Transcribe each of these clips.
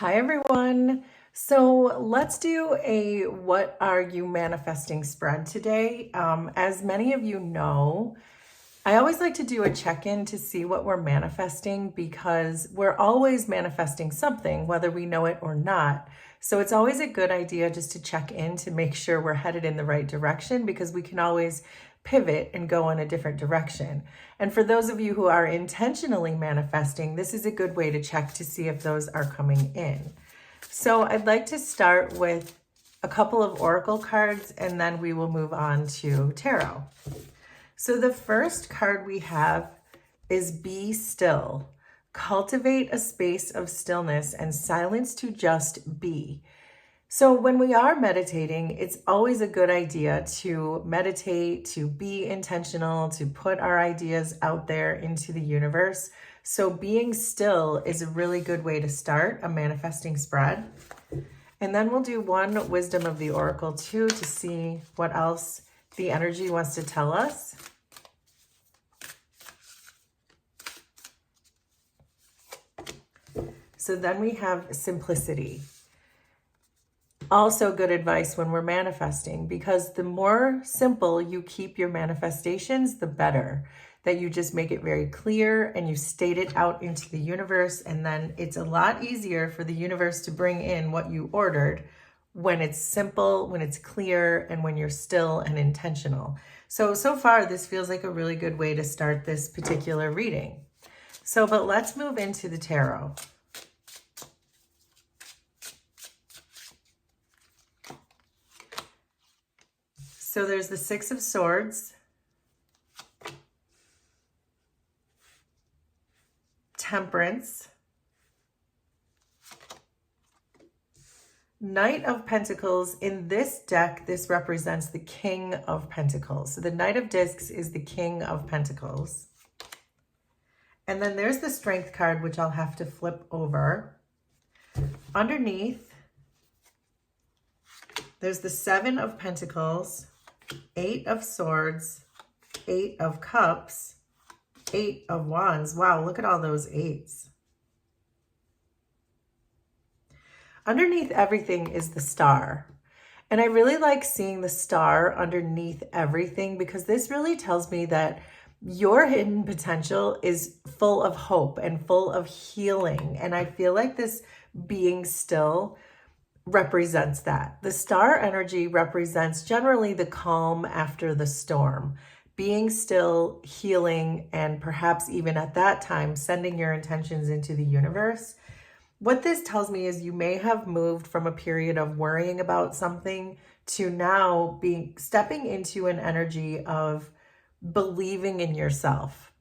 Hi, everyone. So let's do a What Are You Manifesting spread today. As many of you know, I always like to do a check-in to see what we're manifesting because we're always manifesting something, whether we know it or not. So it's always a good idea just to check in to make sure we're headed in the right direction because we can always pivot and go in a different direction. And for those of you who are intentionally manifesting, this is a good way to check to see if those are coming in. So I'd like to start with a couple of oracle cards and then we will move on to tarot. So the first card we have is Be Still. Cultivate a space of stillness and silence to just be. So when we are meditating, it's always a good idea to meditate, to be intentional, to put our ideas out there into the universe. So being still is a really good way to start a manifesting spread. And then we'll do one wisdom of the oracle too to see what else the energy wants to tell us. So then we have simplicity. Also good advice when we're manifesting, because the more simple you keep your manifestations, the better. That you just make it very clear and you state it out into the universe, and then it's a lot easier for the universe to bring in what you ordered when it's simple, when it's clear, and when you're still and intentional. So far, this feels like a really good way to start this particular reading. But let's move into the tarot. So there's the Six of Swords, Temperance, Knight of Pentacles. In this deck, this represents the King of Pentacles. So the Knight of Discs is the King of Pentacles. And then there's the Strength card, which I'll have to flip over. Underneath, there's the Seven of Pentacles, Eight of Swords, Eight of Cups, Eight of Wands. Wow, look at all those eights. Underneath everything is the Star. And I really like seeing the star underneath everything because this really tells me that your hidden potential is full of hope and full of healing. And I feel like this being still represents that. The star energy represents generally the calm after the storm, being still, healing, and perhaps even at that time, sending your intentions into the universe. What this tells me is you may have moved from a period of worrying about something to now stepping into an energy of believing in yourself.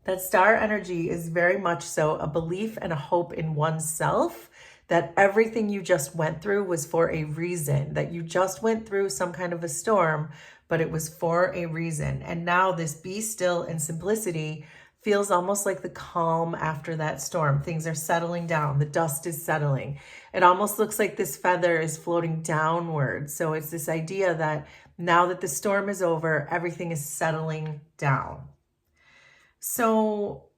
That star energy is very much so a belief and a hope in oneself, that everything you just went through was for a reason, that you just went through some kind of a storm, but it was for a reason. And now this be still and simplicity feels almost like the calm after that storm. Things are settling down. The dust is settling. It almost looks like this feather is floating downward. So it's this idea that now that the storm is over, everything is settling down. So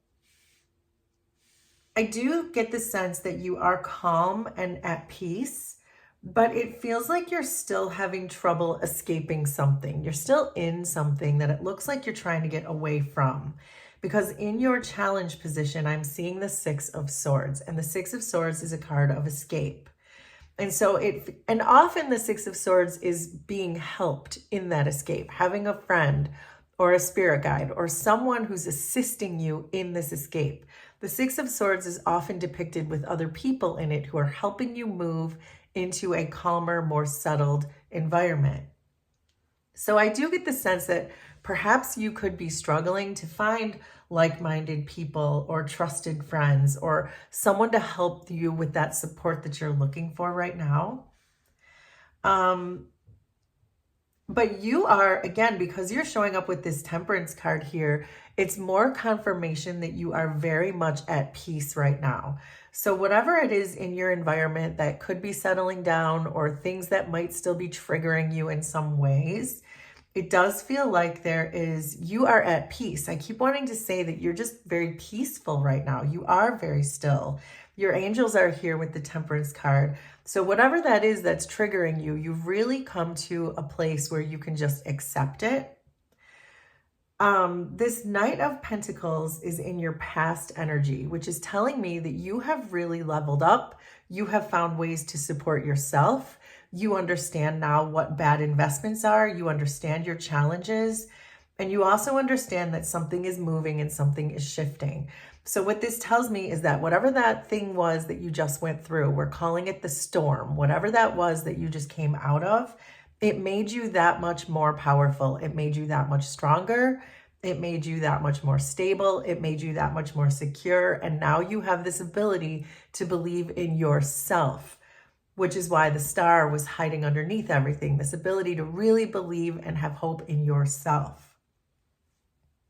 I do get the sense that you are calm and at peace, but it feels like you're still having trouble escaping something. You're still in something that it looks like you're trying to get away from. Because in your challenge position, I'm seeing the Six of Swords, and the Six of Swords is a card of escape. And so and often the Six of Swords is being helped in that escape, having a friend or a spirit guide or someone who's assisting you in this escape. The Six of Swords is often depicted with other people in it who are helping you move into a calmer, more settled environment. So I do get the sense that perhaps you could be struggling to find like-minded people or trusted friends or someone to help you with that support that you're looking for right now. But you are, again, because you're showing up with this Temperance card here, it's more confirmation that you are very much at peace right now. So whatever it is in your environment that could be settling down or things that might still be triggering you in some ways, it does feel like you are at peace. I keep wanting to say that you're just very peaceful right now. You are very still. Your angels are here with the Temperance card. So whatever that is that's triggering you, you've really come to a place where you can just accept it. This Knight of Pentacles is in your past energy, which is telling me that you have really leveled up. You have found ways to support yourself. You understand now what bad investments are. You understand your challenges. And you also understand that something is moving and something is shifting. So what this tells me is that whatever that thing was that you just went through, we're calling it the storm, whatever that was that you just came out of, it made you that much more powerful. It made you that much stronger. It made you that much more stable. It made you that much more secure. And now you have this ability to believe in yourself, which is why the star was hiding underneath everything. This ability to really believe and have hope in yourself.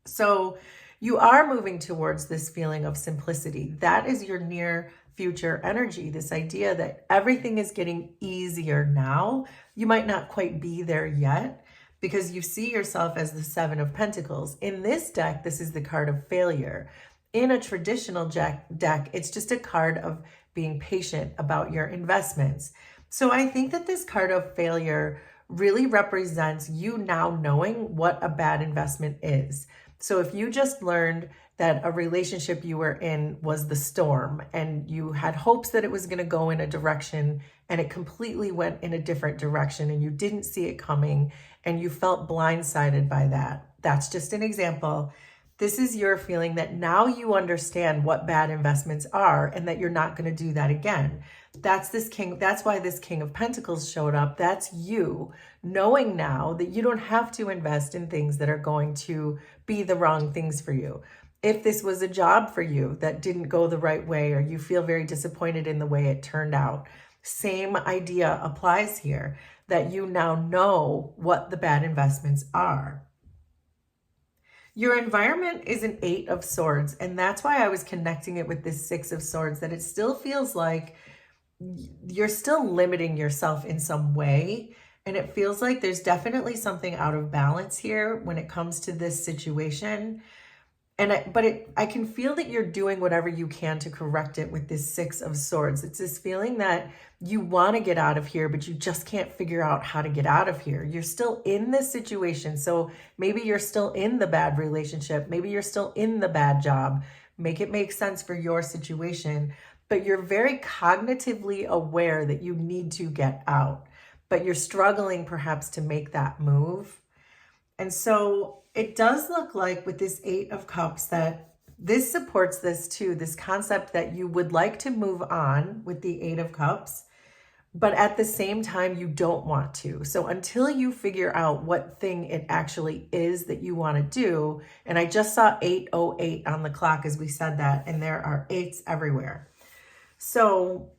So you are moving towards this feeling of simplicity. That is your near future energy, this idea that everything is getting easier now. You might not quite be there yet because you see yourself as the Seven of Pentacles. In this deck, this is the card of failure. In a traditional deck, it's just a card of being patient about your investments. So I think that this card of failure really represents you now knowing what a bad investment is. So if you just learned that a relationship you were in was the storm and you had hopes that it was going to go in a direction and it completely went in a different direction and you didn't see it coming and you felt blindsided by that. That's just an example. This is your feeling that now you understand what bad investments are and that you're not going to do that again. That's why this King of Pentacles showed up. That's you knowing now that you don't have to invest in things that are going to be the wrong things for you. If this was a job for you that didn't go the right way, or you feel very disappointed in the way it turned out, same idea applies here, that you now know what the bad investments are. Your environment is an Eight of Swords, and that's why I was connecting it with this Six of Swords, that it still feels like you're still limiting yourself in some way. And it feels like there's definitely something out of balance here when it comes to this situation. I can feel that you're doing whatever you can to correct it with this Six of Swords. It's this feeling that you want to get out of here, but you just can't figure out how to get out of here. You're still in this situation. So maybe you're still in the bad relationship. Maybe you're still in the bad job. Make it make sense for your situation. But you're very cognitively aware that you need to get out. But you're struggling perhaps to make that move. And so it does look like with this Eight of Cups that this supports this too, this concept that you would like to move on with the Eight of Cups, but at the same time, you don't want to. So until you figure out what thing it actually is that you want to do, and I just saw 8:08 on the clock as we said that, and there are eights everywhere. So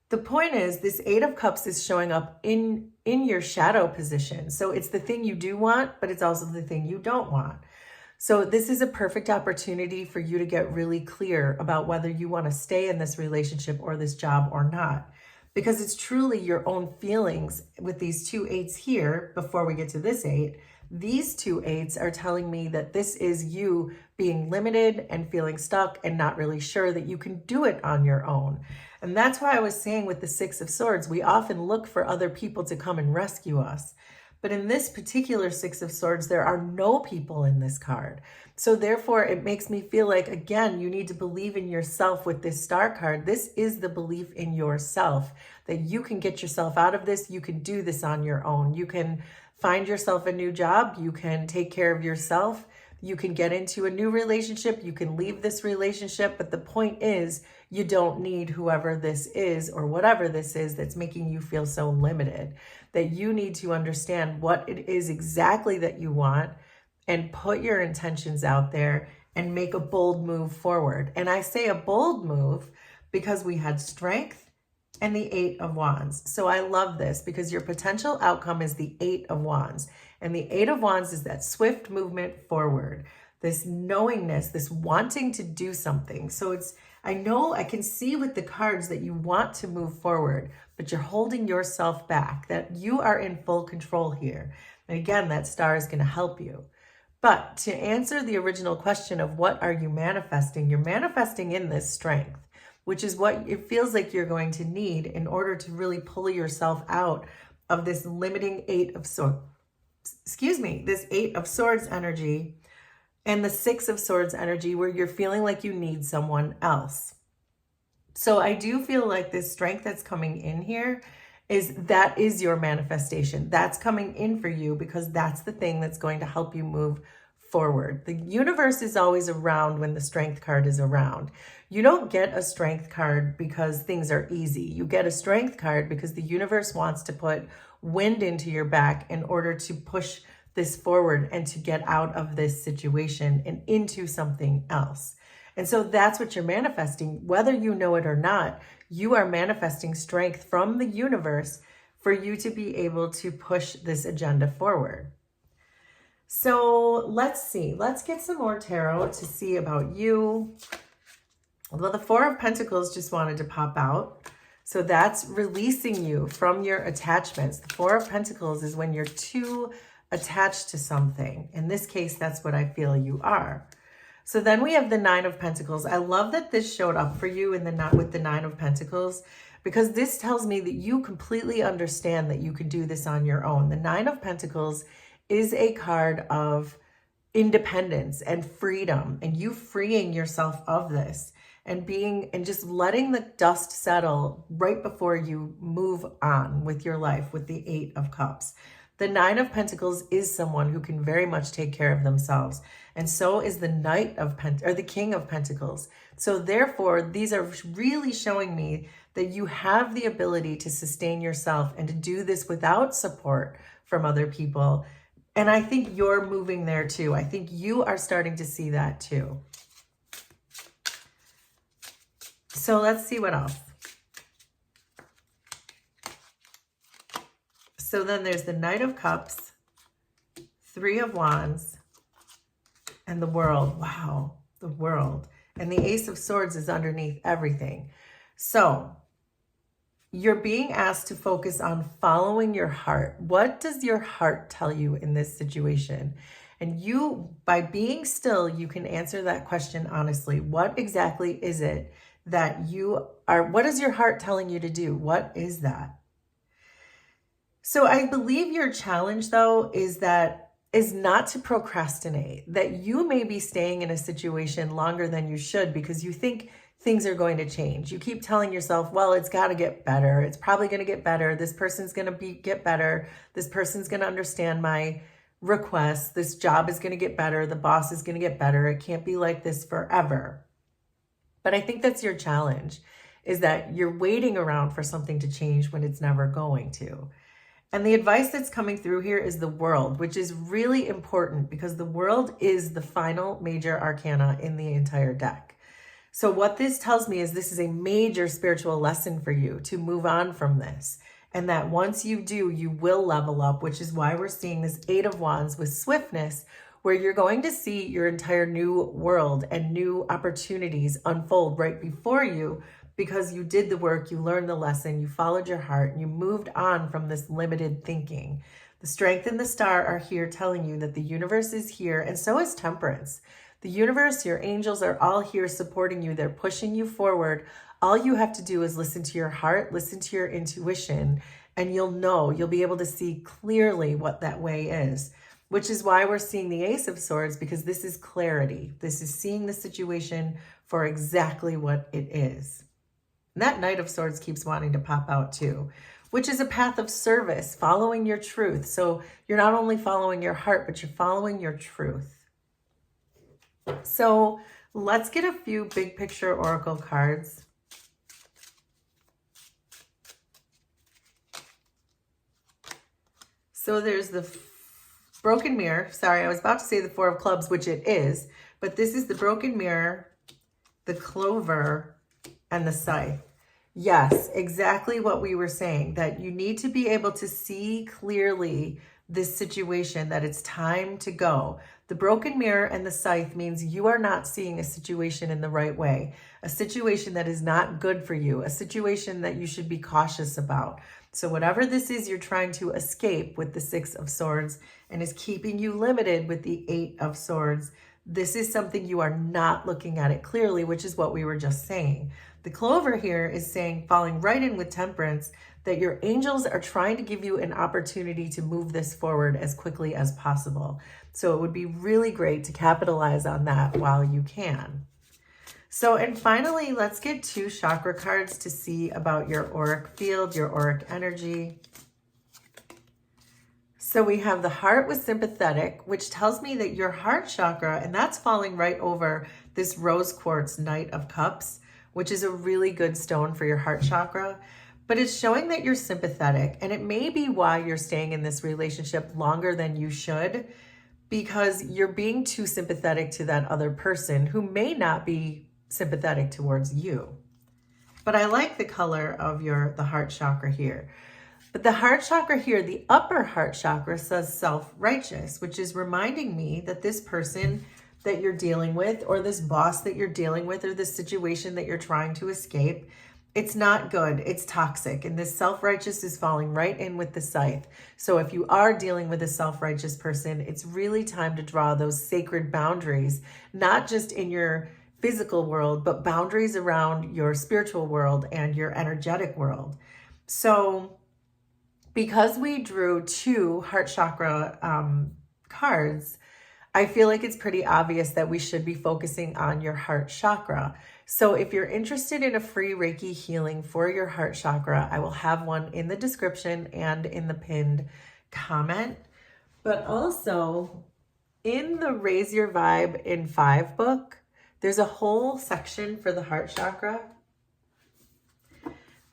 the point is, this Eight of Cups is showing up in your shadow position. So it's the thing you do want, but it's also the thing you don't want. So this is a perfect opportunity for you to get really clear about whether you want to stay in this relationship or this job or not. Because it's truly your own feelings with these two eights here. Before we get to this eight, these two eights are telling me that this is you being limited and feeling stuck and not really sure that you can do it on your own. And that's why I was saying with the Six of Swords, we often look for other people to come and rescue us. But in this particular Six of Swords, there are no people in this card. So therefore, it makes me feel like, again, you need to believe in yourself with this Star card. This is the belief in yourself, that you can get yourself out of this. You can do this on your own. You can find yourself a new job. You can take care of yourself. You can get into a new relationship. You can leave this relationship. But the point is, you don't need whoever this is or whatever this is that's making you feel so limited. That you need to understand what it is exactly that you want and put your intentions out there and make a bold move forward. And I say a bold move because we had Strength and the Eight of Wands. So I love this because your potential outcome is the Eight of Wands. And the Eight of Wands is that swift movement forward, this knowingness, this wanting to do something. So I know I can see with the cards that you want to move forward, but you're holding yourself back, that you are in full control here. And again, that star is going to help you. But to answer the original question of what are you manifesting, you're manifesting in this strength, which is what it feels like you're going to need in order to really pull yourself out of this limiting this 8 of Swords energy and the 6 of Swords energy where you're feeling like you need someone else. So I do feel like this strength that's coming in here is your manifestation. That's coming in for you because that's the thing that's going to help you move forward. The universe is always around when the strength card is around. You don't get a strength card because things are easy. You get a strength card because the universe wants to put wind into your back in order to push this forward and to get out of this situation and into something else. And so that's what you're manifesting. Whether you know it or not, you are manifesting strength from the universe for you to be able to push this agenda forward. So let's see. Let's get some more tarot to see about you. Well, the 4 of Pentacles just wanted to pop out. So that's releasing you from your attachments. The 4 of Pentacles is when you're too attached to something. In this case, that's what I feel you are. So then we have the 9 of Pentacles. I love that this showed up for you with the 9 of Pentacles, because this tells me that you completely understand that you can do this on your own. The 9 of Pentacles is a card of independence and freedom, and you freeing yourself of this and just letting the dust settle right before you move on with your life with the 8 of Cups. The 9 of Pentacles is someone who can very much take care of themselves. And so is the the King of Pentacles. So therefore, these are really showing me that you have the ability to sustain yourself and to do this without support from other people. And I think you're moving there too. I think you are starting to see that too. So let's see what else. So then there's the Knight of Cups, 3 of Wands, and the World. Wow, the World. And the Ace of Swords is underneath everything. So you're being asked to focus on following your heart. What does your heart tell you in this situation? And you, by being still, you can answer that question honestly. What exactly is it that what is your heart telling you to do? What is that? So I believe your challenge, though, is not to procrastinate, that you may be staying in a situation longer than you should because you think things are going to change. You keep telling yourself, well, it's got to get better. It's probably going to get better. This person's going to get better. This person's going to understand my requests. This job is going to get better. The boss is going to get better. It can't be like this forever. But I think that's your challenge, is that you're waiting around for something to change when it's never going to. And the advice that's coming through here is the World, which is really important because the World is the final major arcana in the entire deck. So what this tells me is this is a major spiritual lesson for you to move on from this. And that once you do, you will level up, which is why we're seeing this 8 of Wands with swiftness, where you're going to see your entire new world and new opportunities unfold right before you, because you did the work, you learned the lesson, you followed your heart, and you moved on from this limited thinking. The Strength and the Star are here telling you that the universe is here, and so is Temperance. The universe, your angels are all here supporting you. They're pushing you forward. All you have to do is listen to your heart, listen to your intuition, and you'll be able to see clearly what that way is, which is why we're seeing the Ace of Swords, because this is clarity. This is seeing the situation for exactly what it is. And that Knight of Swords keeps wanting to pop out too, which is a path of service, following your truth. So you're not only following your heart, but you're following your truth. So let's get a few big picture oracle cards. So there's the Broken Mirror. Sorry, I was about to say the 4 of Clubs, which it is, but this is the Broken Mirror, the Clover, and the Scythe. Yes, exactly what we were saying, that you need to be able to see clearly this situation, that it's time to go. The broken mirror and the scythe means you are not seeing a situation in the right way, a situation that is not good for you, a situation that you should be cautious about. So whatever this is you're trying to escape with the Six of Swords and is keeping you limited with the Eight of Swords, this is something you are not looking at it clearly, which is what we were just saying. The clover here is saying, falling right in with Temperance, that your angels are trying to give you an opportunity to move this forward as quickly as possible. So it would be really great to capitalize on that while you can. So, and finally, let's get 2 chakra cards to see about your auric field, your auric energy. So we have the heart with sympathetic, which tells me that your heart chakra, and that's falling right over this rose quartz Knight of Cups, which is a really good stone for your heart chakra. But it's showing that you're sympathetic, and it may be why you're staying in this relationship longer than you should, because you're being too sympathetic to that other person who may not be sympathetic towards you. But I like the color of the heart chakra here. But the heart chakra here, the upper heart chakra, says self-righteous, which is reminding me that this person that you're dealing with, or this boss that you're dealing with, or this situation that you're trying to escape, it's not good. It's toxic. And this self-righteous is falling right in with the scythe. So if you are dealing with a self-righteous person, it's really time to draw those sacred boundaries, not just in your physical world, but boundaries around your spiritual world and your energetic world. So because we drew 2 heart chakra cards, I feel like it's pretty obvious that we should be focusing on your heart chakra. So if you're interested in a free Reiki healing for your heart chakra, I will have one in the description and in the pinned comment. But also in the Raise Your Vibe in 5 book, there's a whole section for the heart chakra.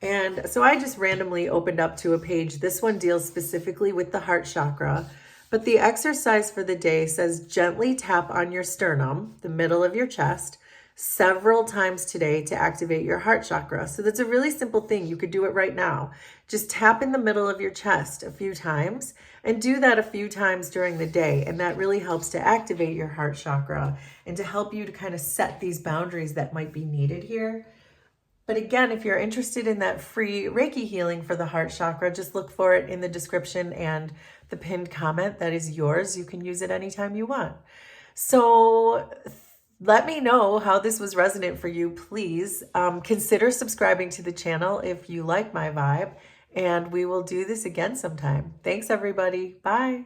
And so I just randomly opened up to a page. This one deals specifically with the heart chakra. But the exercise for the day says gently tap on your sternum, the middle of your chest, several times today to activate your heart chakra. So that's a really simple thing. You could do it right now. Just tap in the middle of your chest a few times and do that a few times during the day. And that really helps to activate your heart chakra and to help you to kind of set these boundaries that might be needed here. But again, if you're interested in that free Reiki healing for the heart chakra, just look for it in the description and the pinned comment. That is yours. You can use it anytime you want. So let me know how this was resonant for you, please. Consider subscribing to the channel if you like my vibe, and we will do this again sometime. Thanks, everybody. Bye.